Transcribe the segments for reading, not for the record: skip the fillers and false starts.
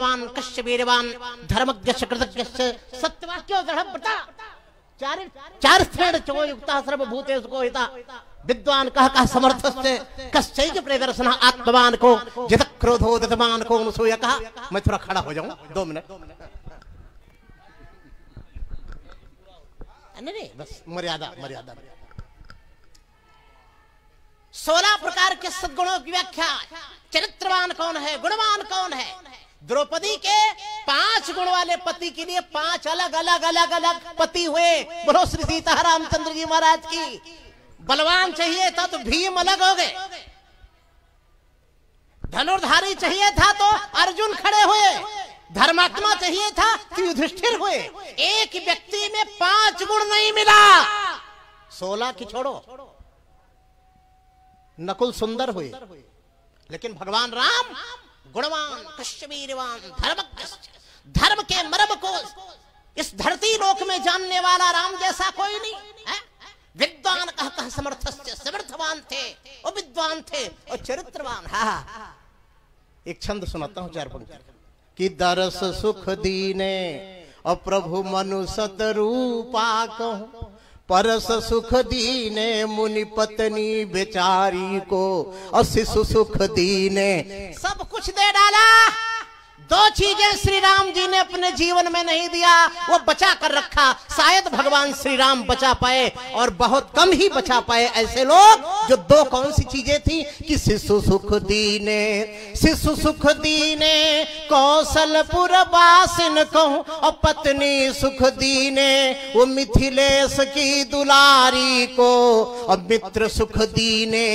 कश्य वीरवान धर्मज्ञ कृतज्ञ सत्यवाक्यो दृढ़व्रता चार श्रेण चो युक्ता सर्वभूतेषु को हिता विद्वान कह समर्थस्य कश्चैक प्रदर्शन आत्मवान को जित क्रोधो दतमान को अनुसूय कहा। मैं थोड़ा खड़ा हो जाऊं 2 मिनट। नहीं बस मर्यादा 16 प्रकार के सद्गुणों की व्याख्या। चरित्रवान कौन है, गुणवान कौन है। द्रौपदी के 5 गुण वाले पति के लिए 5 अलग अलग अलग अलग पति हुए। बोलो श्री सीता रामचंद्र जी महाराज की। बलवान चाहिए था तो भीम अलग हो गए, धनुर्धारी चाहिए था तो अर्जुन खड़े हुए, धर्मात्मा चाहिए था तो युधिष्ठिर हुए। एक व्यक्ति में 5 गुण नहीं मिला। 16 की छोड़ो, नकुल सुंदर हुए, लेकिन भगवान राम गुणवान कश्य वीरवान धर्मज्ञ, धर्म के मर्म को इस धरती लोक में जानने वाला राम जैसा कोई नहीं है। विद्वान कह समर्थस्य, समर्थवान थे और विद्वान थे और चरित्रवान। हाँ एक छंद सुनाता हूँ 4 पंक्ति कि दरस सुख दीने और प्रभु मनु सत रूपा कहूं, परस सुख दीने मुनि पत्नी बेचारी को, और शिशु सुख दीने सब कुछ दे डाला। 2 चीजें श्री राम जी ने अपने जीवन में नहीं दिया, वो बचा कर रखा। शायद भगवान श्री राम बचा पाए और बहुत कम ही बचा पाए ऐसे लोग जो 2 कौन सी चीजें थी कि शिशु सुख दीने, शिशु सुख दीने कौशलपुर वासिन कहूं, और पत्नी सुख दीने वो मिथिलेश की दुलारी को, और मित्र सुख दीने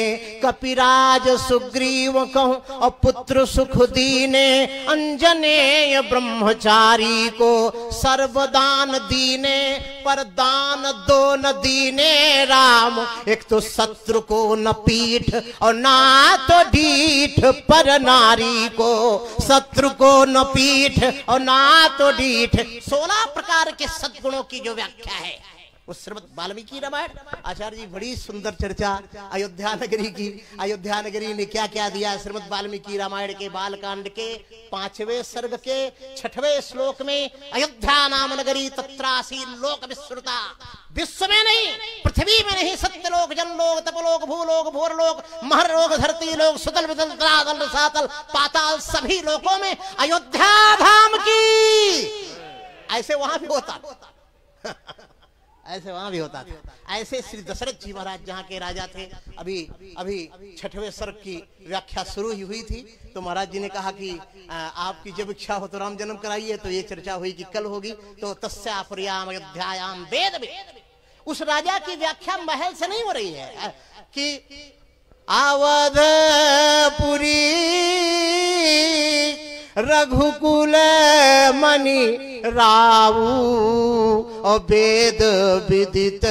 कपिराज सुग्रीव कहूं, और पुत्र सुख दीने अंजनेय ब्रह्मचारी को, सर्वदान दीने पर दान 2 न दीने राम, एक तो शत्रु को न पीठ और ना तो डीठ पर नारी को, शत्रु को न पीठ और ना तो डीठ। 16 प्रकार के सद्गुणों की जो व्याख्या है उस श्रीमद् वाल्मीकि रामायण। आचार्य जी बड़ी सुंदर चर्चा अयोध्या नगरी की। अयोध्या नगरी ने क्या क्या दिया। श्रीमद् वाल्मीकि रामायण के बालकांड के 5वें सर्ग के 6वें श्लोक में अयोध्या नाम नगरी तत्रासी लोक विस्तृता, विश्व में नहीं, पृथ्वी में नहीं, सत्यलोक, जनलोक, तपलोक, भूलोक, भूरलोक, महरलोक, धरती लोक, सुतल वितल तलातल रसातल पाताल, सभी लोकों में अयोध्या धाम की। ऐसे वहां भी होता ऐसे वहां भी होता था। ऐसे श्री दशरथ जी महाराज जहाँ के राजा थे। अभी 6वें सर्ग की व्याख्या शुरू ही हुई थी तो महाराज जी ने कहा कि आपकी जब इच्छा हो तो राम जन्म कराइए। तो ये चर्चा हुई कि कल होगी। तो तस्यापुर्याम अयोध्यायाम वेद वेद, उस राजा की व्याख्या महल से नहीं हो रही है कि अवधपुरी रघुकुल मणि राऊ, और वेद विदित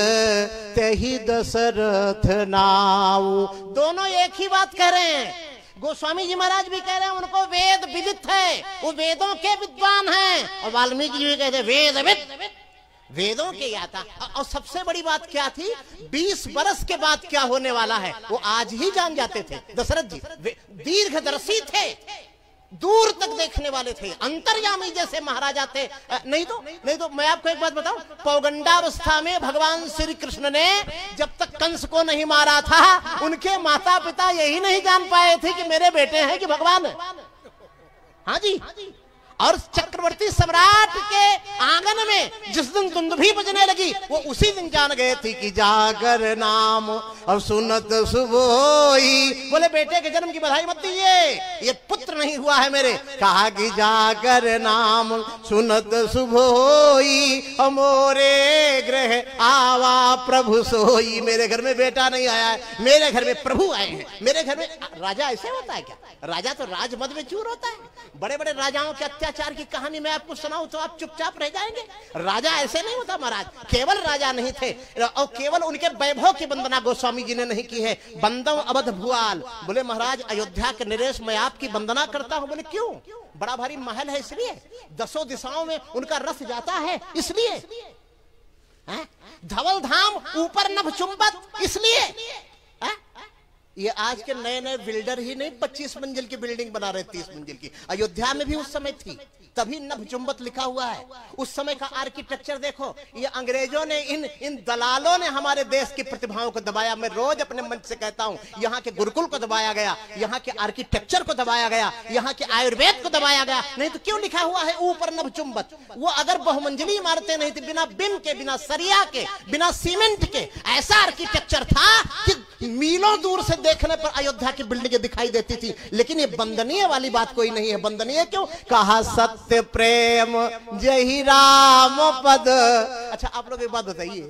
तेहि दशरथ नाऊ। दोनों एक ही बात कह रहे हैं। गोस्वामी जी महाराज भी कह रहे हैं उनको वेद विदित है, वो वेदों के विद्वान हैं। और वाल्मीकि जी भी कहते हैं वेदविद, वेदों के या था। और सबसे बड़ी बात क्या थी, 20 बरस के बाद क्या होने वाला है वो आज ही जान जाते थे। दशरथ जी दीर्घदर्शी थे, दूर तक देखने वाले थे, अंतर्यामी जैसे महाराजा थे। नहीं तो मैं आपको एक बात बताऊं, पौगंडावस्था में भगवान श्री कृष्ण ने जब तक कंस को नहीं मारा था, उनके माता पिता यही नहीं जान पाए थे कि मेरे बेटे हैं कि भगवान है। हाँ जी। और चक्रवर्ती सम्राट के आंगन में जिस दिन दुंदुभी बजने लगी वो उसी दिन जान गए थे कि जागर नाम और सुनत सुबोई। बोले बेटे के जन्म की बधाई मत दीजिए, ये पुत्र नहीं हुआ है मेरे। कहा कि जागर नाम सुनत सुबोई, मोरे गृह आवा प्रभु सोई। मेरे घर में बेटा नहीं आया है, मेरे घर में प्रभु आए हैं। मेरे घर में राजा ऐसे होता है क्या? राजा तो राजमद में चूर होता है। बड़े बड़े राजाओं के अत्याचार की कहानी मैं आपको सुनाऊं तो आप चुपचाप रह जाएंगे। राजा ऐसे नहीं होता महाराज। केवल राजा नहीं थे और केवल उनके वैभव की वंदना गोस्वामी जी ने नहीं की है। बंदव अवध भुआल। बोले महाराज अयोध्या के नरेश मैं आपकी वंदना करता हूं। बोले क्यों? बड़ा भारी महल है इसलिए, 10 दिशाओं में उनका रथ जाता है इसलिए, धवल धाम ऊपर नभ चुंबत इसलिए, ये आज के नए नए बिल्डर ही नहीं 25 मंजिल की बिल्डिंग बना रहे 30 मंजिल की। अयोध्या में भी उस समय थी, तभी नभचुंबत लिखा हुआ है। उस समय का आर्किटेक्चर देखो। ये अंग्रेजों ने इन दलालों ने हमारे देश की प्रतिभाओं को दबाया। मैं रोज अपने मंच से कहता हूं, यहाँ के गुरुकुल को दबाया गया, यहाँ के आर्किटेक्चर को दबाया गया, यहाँ के आयुर्वेद को दबाया गया। नहीं तो क्यों लिखा हुआ है ऊपर नभचुंबत? वो अगर बहुमंजिली इमारतें नहीं थी, बिना बिम के, बिना सरिया के, बिना सीमेंट के, ऐसा आर्किटेक्चर था कि मीलों दूर से देखने पर अयोध्या की बिल्डिंगें दिखाई देती थी। लेकिन ये बंदनीय वाली बात कोई नहीं है। बंदनीय क्यों? कहा सत्य प्रेम जय राम पद। अच्छा आप लोग एक बात बताइए,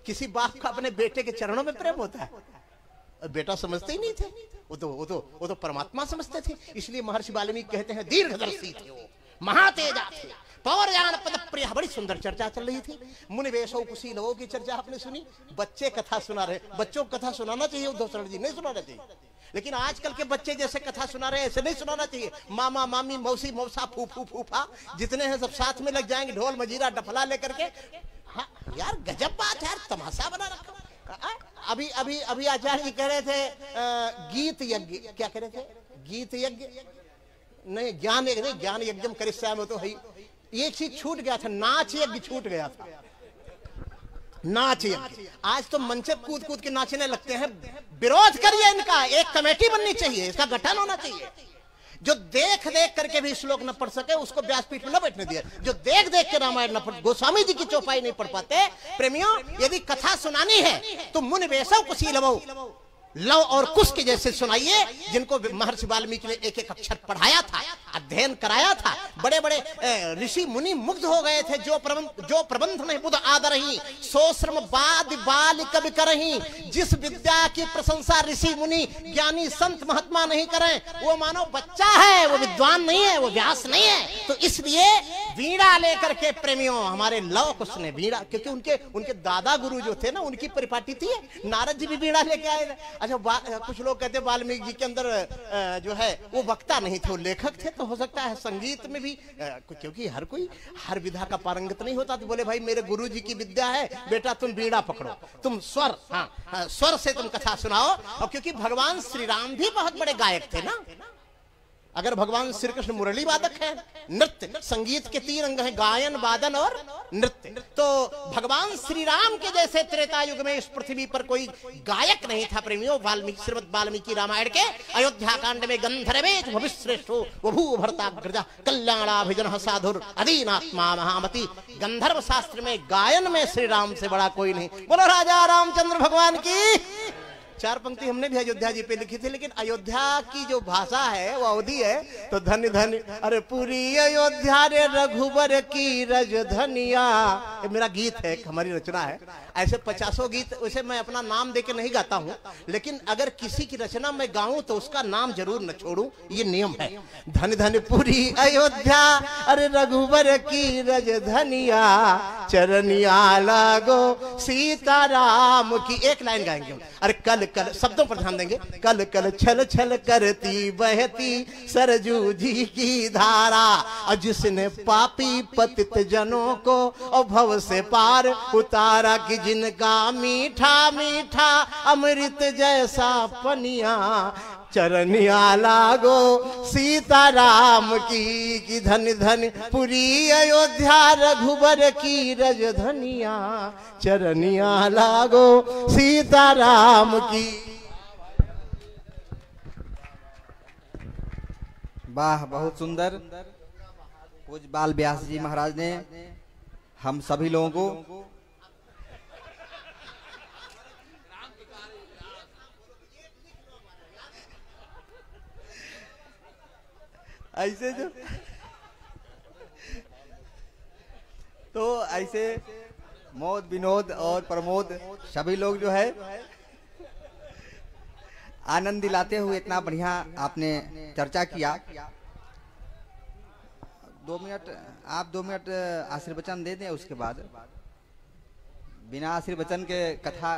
किसी बाप का अपने बेटे के चरणों में प्रेम होता है? बेटा समझते ही नहीं थे, वो तो परमात्मा समझते थे। इसलिए महर्षि वाल्मीकि कहते हैं दीर्घदर्शी थे वो, महातेजा थे, पौरजान पद प्रिय। बड़ी सुंदर चर्चा चल रही थी। मुनिवेशों कुशीलवों की चर्चा आपने सुनी। बच्चे कथा सुना रहे। बच्चों को कथा सुनाना चाहिए उद्धव शरण जी, नहीं सुनाना चाहिए। लेकिन आजकल के बच्चे जैसे कथा सुना रहे ऐसे नहीं सुनाना चाहिए। मामा मामी मौसी मौसा फूफू फूफा जितने हैं सब साथ में लग जाएंगे, ढोल मजीरा डफला लेकर के। हाँ यार गजब बात है यार, तमाशा बना रखा। अभी अभी अभी आचार्य जी कह रहे थे गीत यज्ञ, क्या कह रहे थे? गीत यज्ञ नहीं, ज्ञान यज्ञ नहीं, ज्ञान यज्ञम करिष्यामि तो है। एक चीज छूट गया था, नाच यज्ञ छूट गया था। नाच यज्ञ आज तो मंच कूद कूद के नाचने लगते हैं। विरोध करिए इनका, एक कमेटी बननी चाहिए, इसका गठन होना चाहिए। जो देख देख करके भी श्लोक न पढ़ सके उसको व्यासपीठ में न बैठने दिया। जो देख देख के रामायण न पढ़, गोस्वामी जी की चौपाई नहीं पढ़ पाते। प्रेमियों, यदि कथा सुनानी है तो मुनिवेशों कुशीलवो, लव और कुश के जैसे सुनाइए, जिनको महर्षि वाल्मीकि ने एक एक अक्षर पढ़ाया था, अध्ययन कराया था। बड़े बड़े ऋषि मुनि मुग्ध हो गए थे। जो प्रबंध नहीं बुध आदरही, सो श्रम बाद बाल कवि करही। जिस विद्या की प्रशंसा ऋषि मुनि ज्ञानी संत महात्मा नहीं करें, वो मानो बच्चा है, वो विद्वान नहीं है, वो व्यास नहीं है। तो इसलिए वीणा लेकर के प्रेमियों हमारे लव कुश ने वीणा, क्योंकि उनके दादा गुरु जो थे ना, उनकी परिपाटी थी। नारद जी भी वीणा लेके आए थे। अच्छा कुछ लोग कहते हैं वाल्मीकि जी के अंदर जो है वो वक्ता नहीं थे, वो लेखक थे। तो हो सकता है संगीत में भी, क्योंकि हर कोई हर विधा का पारंगत नहीं होता। तो बोले भाई मेरे गुरु जी की विद्या है, बेटा तुम वीणा पकड़ो, तुम स्वर, स्वर से तुम कथा सुनाओ। और क्योंकि भगवान श्री राम भी बहुत बड़े गायक थे ना। अगर भगवान श्री कृष्ण मुरली वादक है, नृत्य संगीत के 3 अंग हैं, गायन वादन और नृत्य। तो भगवान श्री राम के जैसे त्रेता युग में इस पृथ्वी पर कोई गायक नहीं था। प्रेमियों, श्रीमद् वाल्मीकि रामायण के अयोध्या कांड में गंधर्वेश भविश्रेष्ठो बभूव भरताग्रजा कल्याणाभिजनः साधुर अदीनात्मा महामति। गंधर्व शास्त्र में गायन में श्री राम से बड़ा कोई नहीं। बोलो राजा रामचंद्र भगवान की। 4 पंक्ति हमने भी अयोध्या जी पे लिखी थी, लेकिन अयोध्या की जो भाषा है वो अवधि है। तो धन्य धन्य अरे पूरी अयोध्या रे रघुबर की रजधनिया, ये मेरा गीत है, हमारी रचना है। ऐसे 50 गीत वैसे मैं अपना नाम देके नहीं गाता हूँ, लेकिन अगर किसी की रचना मैं गाऊं तो उसका नाम जरूर न छोड़ूं, ये नियम है। धन्य धन्य पूरी अयोध्या अरे रघुबर की रजधनिया, चरनिया लागो सीताराम की। एक लाइन गाएंगे। अरे कल कल शब्दों पर ध्यान देंगे। कल कल छल छल करती बहती सरजू जी की धारा, और जिसने पापी पतित जनों को और भव से पार उतारा, कि जिनका मीठा मीठा अमृत जैसा पनिया, चरनिया लागो सीताराम की। धन धन पुरी अयोध्या रघुबर की रजधनिया, चरनिया लागो सीताराम की। वाह, बहुत सुंदर। पूज्य बाल व्यास जी महाराज ने हम सभी लोगों को ऐसे जो तो ऐसे मोद विनोद और प्रमोद सभी लोग जो है आनंद दिलाते हुए इतना बढ़िया आपने चर्चा किया। 2 मिनट आप 2 मिनट आशीर्वचन दे दें, उसके बाद बिना आशीर्वचन के कथा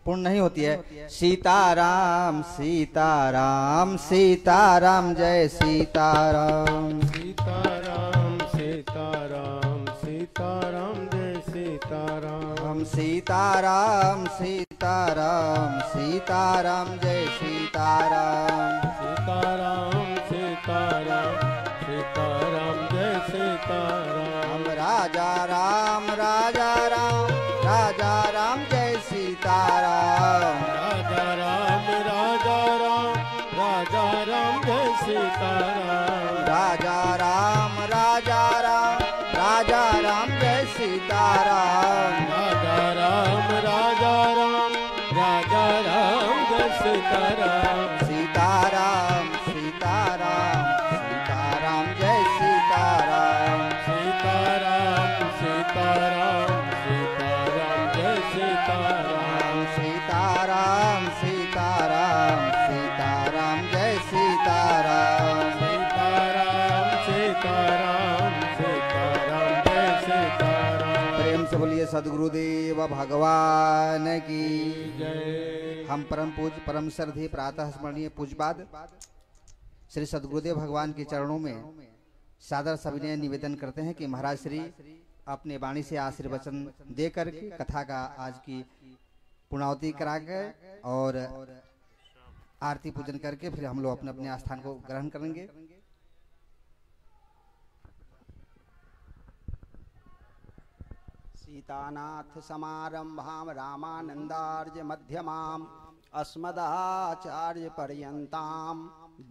पूर्ण नहीं होती है। सीताराम सीताराम सीताराम जय सीताराम, सीताराम सीताराम सीताराम जय सीताराम, हम सीताराम सीताराम सीताराम सीताराम जय सीताराम सीताराम सीताराम सीताराम जय सीताराम राजा राम राजा राम राजा राम जय सीताराम राजा राम राजा राम राजा राम जय सीताराम राजा राम राजा राम राजा राम जय सीताराम राजा राम राजा राम राजा राम जय सीताराम सीताराम सीताराम सीताराम जय सीताराम सीताराम सीताराम सीताराम जय सीताराम सीताराम सीताराम सीताराम जय सीताराम सीताराम सीताराम सीताराम जय सीताराम प्रेम से बोलिए सद्गुरुदेव भगवान की जय। हम परम पूज्य परम श्रद्धेय प्रातः स्मरणीय पूज्यपाद श्री सद्गुरुदेव भगवान के चरणों में सादर सविनय निवेदन करते हैं कि महाराज श्री अपने वाणी से आशीर्वचन दे करके कथा का आज की पूर्णावती करा के और आरती पूजन करके फिर हम लोग अपने अपने स्थान को ग्रहण करेंगे। सीतानाथ समारंभां रामानंदार्य मध्यमाम् अस्मदाचार्य पर्यन्तां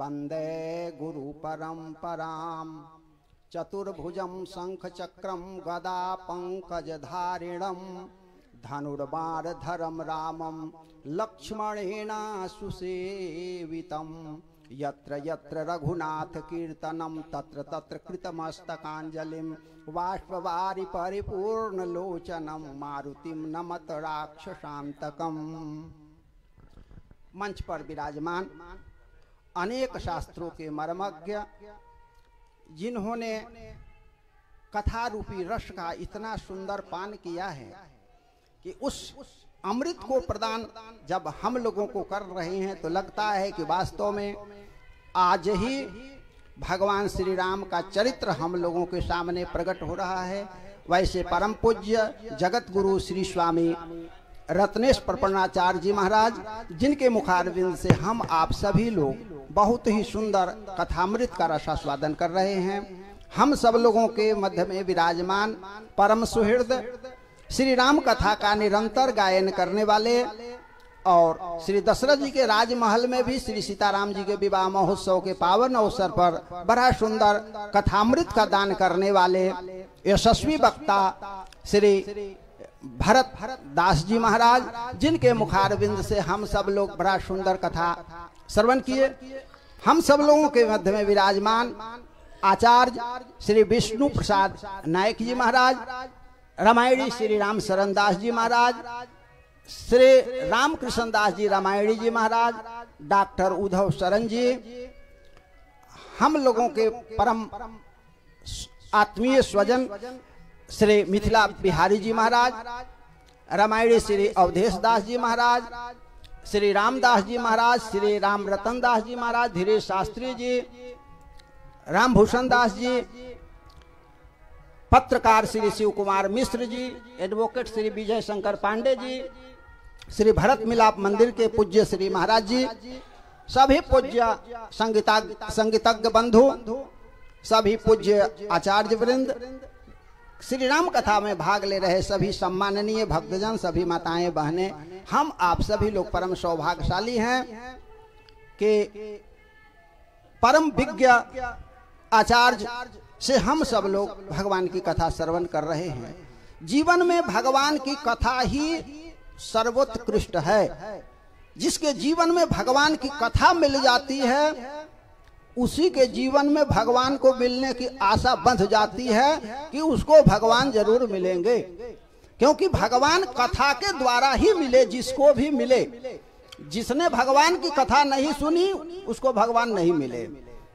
वन्दे गुरु परंपराम् चतुर्भुजं शंख चक्रं गदा पंकजधारिणं धनुर्बाणधरं रामं लक्ष्मणेन सुसेवितं यत्र यत्र रघुनाथ कीर्तनं तत्र तत्र कृतमस्तकाञ्जलिं बाष्पवारि परिपूर्णलोचनं मारुतिं नमत राक्षसान्तकम्। मंच पर विराजमान अनेक शास्त्रों के मर्मज्ञ जिन्होंने कथा रूपी रस का इतना सुंदर पान किया है कि उस अमृत को प्रदान जब हम लोगों को कर रहे हैं तो लगता है कि वास्तव में आज ही भगवान श्री राम का चरित्र हम लोगों के सामने प्रकट हो रहा है। वैसे परम पूज्य जगत गुरु श्री स्वामी रत्नेश प्रपन्नाचार्य जी महाराज जिनके मुखारविंद से हम आप सभी लोग बहुत ही सुंदर कथामृत का रसास्वादन कर रहे हैं। हम सब लोगों के मध्य में विराजमान परम सुहृद श्री राम कथा का निरंतर गायन करने वाले और श्री दशरथ जी के राजमहल में भी श्री सीताराम जी के विवाह महोत्सव के पावन अवसर पर बड़ा सुंदर कथामृत का दान करने वाले यशस्वी वक्ता श्री भरत दास जी महाराज जिनके मुखारविंद से हम सब लोग बड़ा सुंदर कथा श्रवण किए। हम सब लोगों के मध्य में विराजमान आचार्य श्री विष्णु प्रसाद नायक जी महाराज, रामायणी श्री राम शरण दास जी महाराज, श्री रामकृष्ण दास जी रामायणी जी महाराज, डॉक्टर उद्धव शरण जी, हम लोगों के परम आत्मीय स्वजन श्री मिथिला बिहारी जी महाराज, रामायणी श्री अवधेश दास जी महाराज, श्री रामदास जी महाराज, श्री राम रतन दास जी महाराज, धीरेश शास्त्री जी, रामभूषण दास जी, पत्रकार श्री शिव कुमार मिश्र जी, एडवोकेट श्री विजय शंकर पांडे जी, श्री भरत मिलाप मंदिर के पूज्य श्री महाराज जी, सभी पूज्य संगीतज्ञ बंधु, सभी पूज्य आचार्य वृंद, श्री राम कथा में भाग ले रहे सभी सम्माननीय भक्तजन, सभी माताएं बहनें, हम आप सभी लोग परम सौभाग्यशाली हैं कि परम विज्ञ आचार्य से हम सब लोग भगवान की कथा श्रवण कर रहे हैं। जीवन में भगवान की कथा ही सर्वोत्कृष्ट है। जिसके जीवन में भगवान की कथा मिल जाती है उसी के जीवन में भगवान को मिलने की आशा बंध जाती है कि उसको भगवान जरूर मिलेंगे, क्योंकि भगवान कथा के द्वारा ही मिले। जिसको भी मिले, जिसने भगवान की कथा नहीं सुनी उसको भगवान नहीं मिले।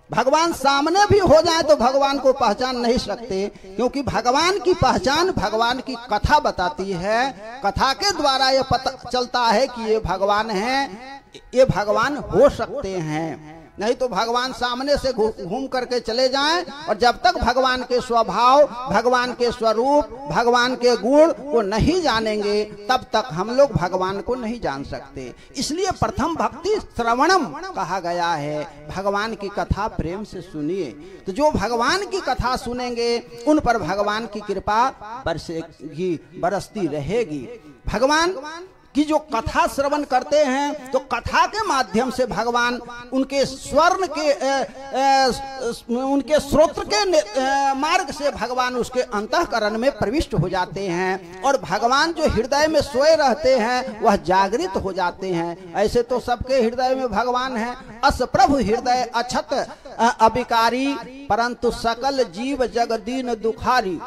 भगवान सामने भी हो जाए तो भगवान को पहचान नहीं सकते, क्योंकि भगवान की पहचान भगवान की कथा बताती है। कथा के द्वारा ये पता चलता है कि ये भगवान हैं, ये भगवान हो सकते हैं। नहीं तो भगवान सामने से घूम करके चले जाएं, और जब तक भगवान के स्वभाव, भगवान के स्वरूप, भगवान के गुण को नहीं जानेंगे तब तक हम लोग भगवान को नहीं जान सकते। इसलिए प्रथम भक्ति श्रवणम कहा गया है। भगवान की कथा प्रेम से सुनिए, तो जो भगवान की कथा सुनेंगे उन पर भगवान की कृपा बरसेगी, बरसती रहेगी। भगवान की जो कथा श्रवण करते हैं तो कथा के माध्यम से भगवान उनके स्वर्ण के उनके श्रोत्र के मार्ग से भगवान उसके अंतःकरण में प्रविष्ट हो जाते हैं, और भगवान जो हृदय में सोए रहते हैं वह जागृत हो जाते हैं। ऐसे तो सबके हृदय में भगवान है। अस प्रभु हृदय अछत अभिकारी, परंतु सकल जीव जगदीन दुखारी।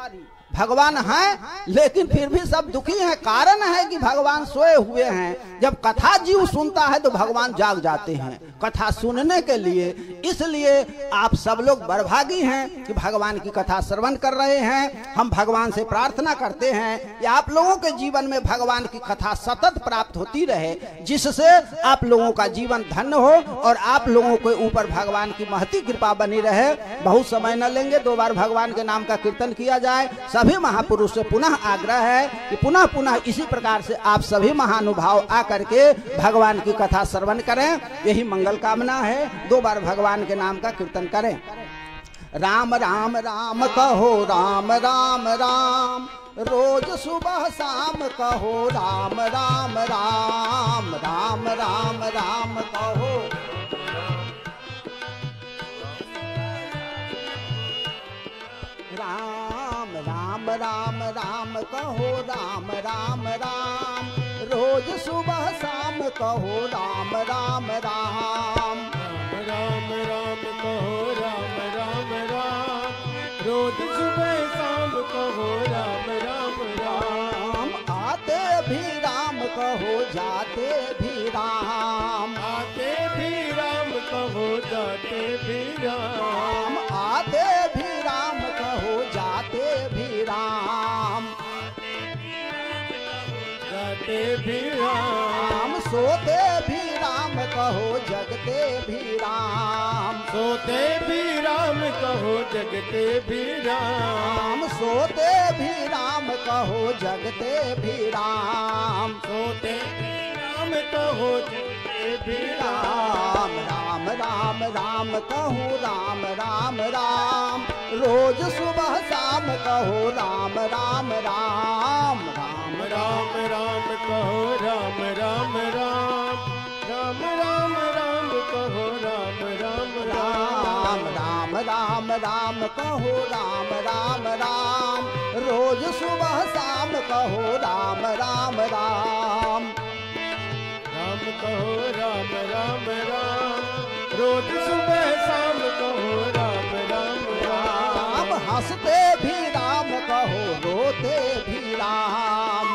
भगवान हैं लेकिन फिर भी सब दुखी हैं। कारण है कि भगवान सोए हुए हैं। जब कथा जीव सुनता है तो भगवान जाग जाते हैं कथा सुनने के लिए। इसलिए आप सब लोग बड़भागी हैं कि भगवान की कथा श्रवण कर रहे हैं। हम भगवान से प्रार्थना करते हैं कि आप लोगों के जीवन में भगवान की कथा सतत प्राप्त होती रहे, जिससे आप लोगों का जीवन धन्य हो और आप लोगों के ऊपर भगवान की महती कृपा बनी रहे। बहुत समय न लेंगे, 2 बार भगवान के नाम का कीर्तन किया जाए। सभी महापुरुष से पुनः आग्रह है कि पुनः पुनः इसी प्रकार से आप सभी महानुभाव आकर के भगवान की कथा श्रवण करें, यही मंगल कामना है। 2 बार भगवान के नाम का कीर्तन करें। राम राम राम कहो, राम राम राम, रोज सुबह शाम कहो, राम राम राम, राम राम राम कहो। राम राम राम राम कहो, राम राम राम, रोज सुबह शाम कहो, राम राम राम। राम राम कहो, राम राम राम, रोज सुबह शाम कहो, राम राम राम। आते भी राम कहो, जाते भी राम, आते भी राम कहो, जाते भी राम। आते भी राम कहो, जाते भी राम, जाते भी राम। सोते भी राम कहो, जगते भी राम, सोते भी राम कहो, जगते भी राम। सोते भी राम कहो, जगते भी राम, सोते भी राम कहो, जगते भी राम। राम राम राम कहो, राम राम राम, रोज सुबह शाम कहो, राम राम राम, राम राम राम कहो, राम राम राम, राम राम राम कहो, राम राम राम। राम राम राम कहो, राम राम राम, रोज सुबह शाम कहो, राम राम राम। राम कहो, राम राम राम, रोज सुबह शाम कहो, राम राम राम। हंसते भी राम कहो, रोते भी राम,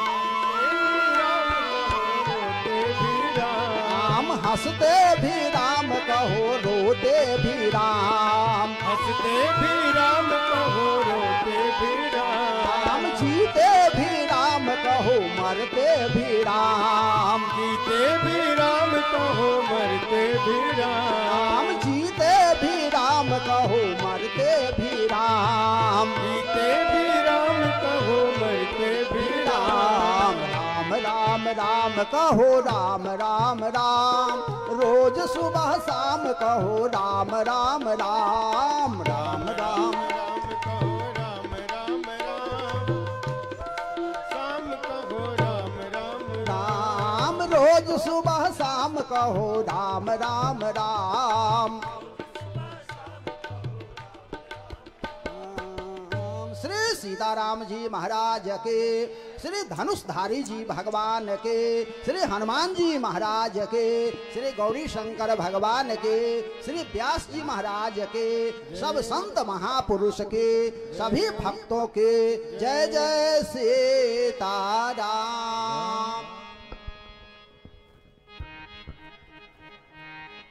हंसते भी राम कहो, रोते भी राम। हंसते भी राम कहो, रोते भी राम। जीते भी राम कहो, मरते भी राम, जीते भी राम कहो, मरते भी राम। जीते भी राम कहो, मरते भी राम, जीते भी राम कहो, मरते भी राम। राम राम राम कहो, राम राम राम, रोज सुबह शाम कहो, राम राम राम, राम राम। कहो, राम राम राम, शाम कहो, राम राम राम रोज सुबह शाम कहो, राम राम राम। श्री सीताराम जी महाराज के, श्री धनुषधारी जी भगवान के, श्री हनुमान जी महाराज के, श्री गौरी शंकर भगवान के, श्री व्यास जी महाराज के, सब संत महापुरुष के, सभी भक्तों के जय जय सीताराम।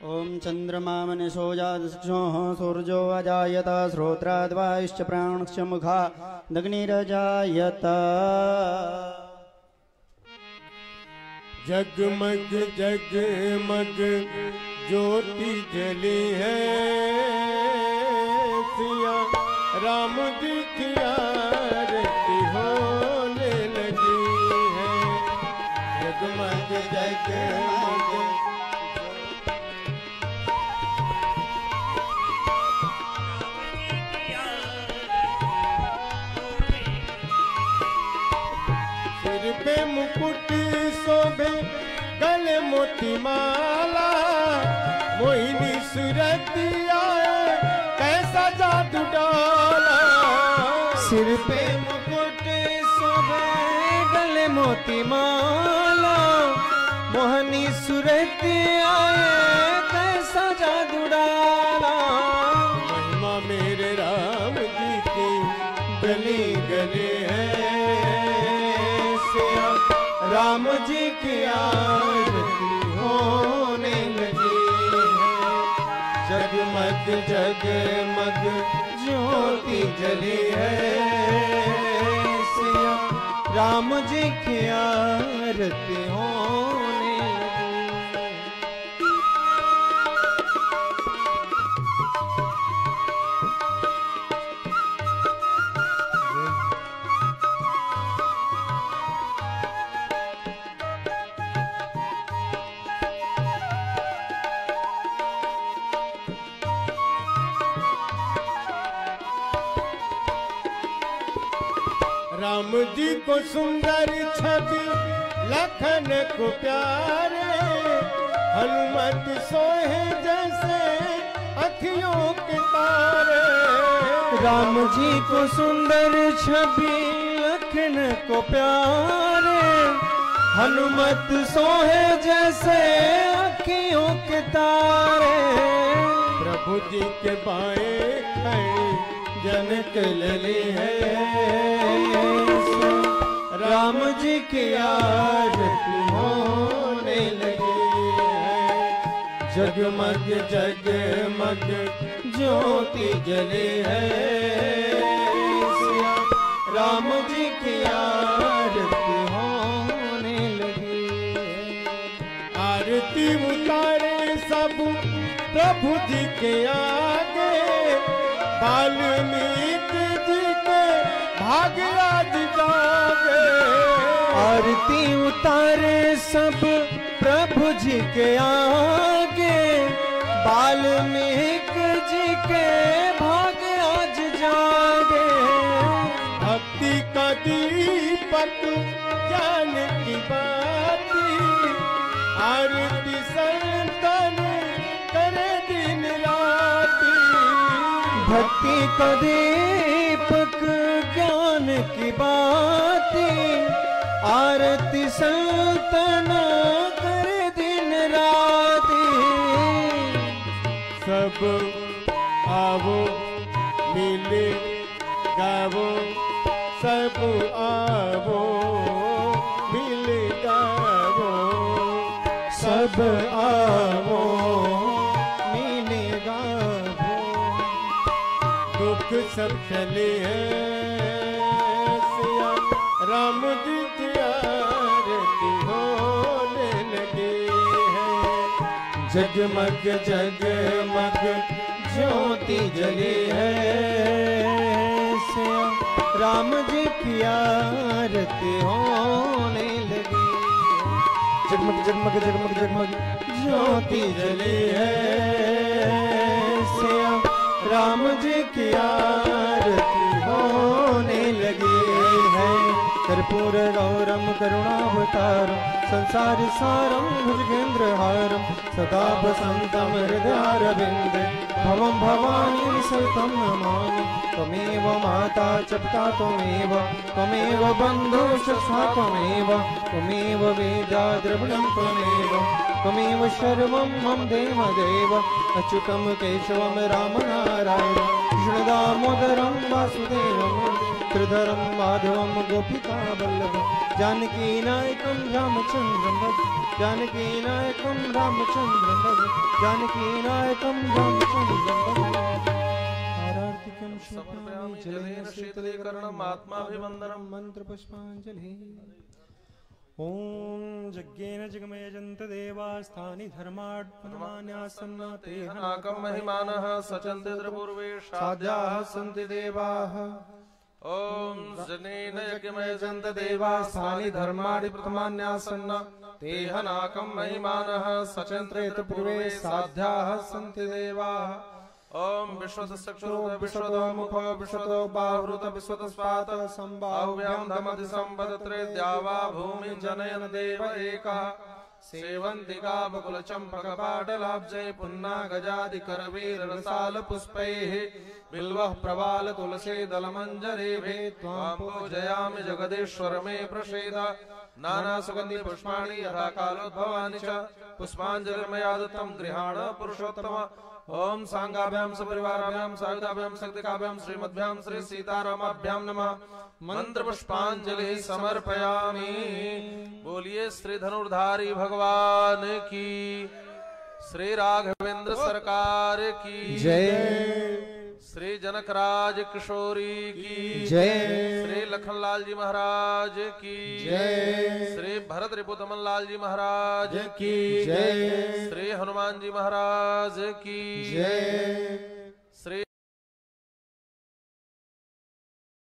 ओम चंद्रमा मनीषो जातसोः सूर्यो अजायत श्रोत्राद्वाश्च प्राणश्च मुखा दग्निरजायत। जगमग जगमग ज्योति जली है सिया राम दिखिया आरती होने लगी है जगमग जगमग सिर पे मुकुट शोभे गले मोती माला मोहिनी सुरतिया कैसा जादू डाला सिर पे मुकुट शोभे गले मोती माला मोहनी सुरतिया कैसा जादू डाला महिमा मेरे राम जी की गली गली है सिया राम जी की आरती होने लगी है जगमग जगमग ज्योति जली है सिया राम जी की आरती होने लगी है। राम जी को सुंदर छवि लखन को प्यारे हनुमत सोहे जैसे अखियों के तारे राम जी को सुंदर छवि लखन को प्यारे हनुमत सोहे जैसे अखियों के तारे प्रभु जी के बाएं खड़े जनक लली है राम जी की आरती होने लगी है जगमग जगमग ज्योति जली है राम जी की आरती होने लगी है आरती उतारे सब प्रभु जी के आगे वाल्मीकि जी के भाग आज जागे आरती उतारे सब प्रभु जी के आगे वाल्मीकि जी के भाग आज जागे भक्ति का दीपक ज्ञान की बाती आरती संतन करे दिन राती भक्ति का दीपक ज्ञान की बाती आरती संतना करे दिन राती सब आवो मिले गावो सब आवो मिले गावो सब आवो मिले गावो दुख सब चले हैं सिया राम जी की आरती होने लगी है जगमग जगमग ज्योति जली है राम जी की आरती होने लगी जगमग जगमग जगमग जगमग ज्योति जली है राम जी की आरती होने लगी है कर्पूर गौरम करुणावतारम संसार सारम भुजगेन्द्रहारम सदा वसंतम हृदयारविंदे भवं भवानी सहितं नमामि त्वमेव माता च पिता त्वमेव बन्धुश्च त्वमेव वेदा द्रविणं त्वमेव सर्वं मम देवदेव अच्युतं केशवं रामनारायण कृष्णदामोदरं वासुदेवं त्रिधरं माधवं गोपिकावल्लभं जानकीनायकं रामचन्द्रं भज जानकीनायकं रामचन्द्रं भज जानकीनायकं रामचन्द्रं भज आरार्तिकं समर्पयामि जलेन शीतलीकरणम् आत्माभिवन्दनं मंत्रपुष्पाञ्जलिः ॐ यज्ञेन जगमयजन्त देवास्थानि धर्मात्मनान्यासन्ना ते नाकं महिमानः सचन्ते त्रिपूर्वे साध्याः सन्ति देवाः ॐ जनेन यज्ञमयजन्त देवास्थानि धर्माणि प्रथमान्यासन्ना ते नाकं महिमानः सचन्ते त्रिपूर्वे साध्याः सन्ति देवाः ॐ विश्वतश्चक्षुरो विश्वतो मुखो विश्वतो बाहुरुत विश्वतस्वात् सम्बाहुव्यां दमति सम्पदत्रे द्यावा भूमि जनयन देव एकः सेवन्तिका बकुलचम्पकपाटलाब्जै पुन्ना गजादिकरवीररसाल पुष्पैः बिल्वः प्रवाल तुलसी दलमञ्जरेभे त्वां पूजयामि जगदीश्वर मे प्रसीद नाना सुगन्धि पुष्पाणि यथा कालोद्भवानि च पुष्पाञ्जलिर्मया दत्तं गृहाण पुरुषोत्तम ओम सांगाभ्याम सपरिवाराभ्याम सायुधाभ्याम शक्तिकाभ्याम श्रीमद्भ्याम श्री सीतारामाभ्याम नमः मंत्र पुष्पांजलि समर्पयामि। बोलिए श्री धनुर्धारी भगवान की, श्री राघवेंद्र सरकार की जय, श्री जनकराज किशोरी की जय, श्री लखनलाल जी महाराज की जय, श्री भरत रिपुदमन लाल जी महाराज की जय, श्री हनुमान जी महाराज की जय।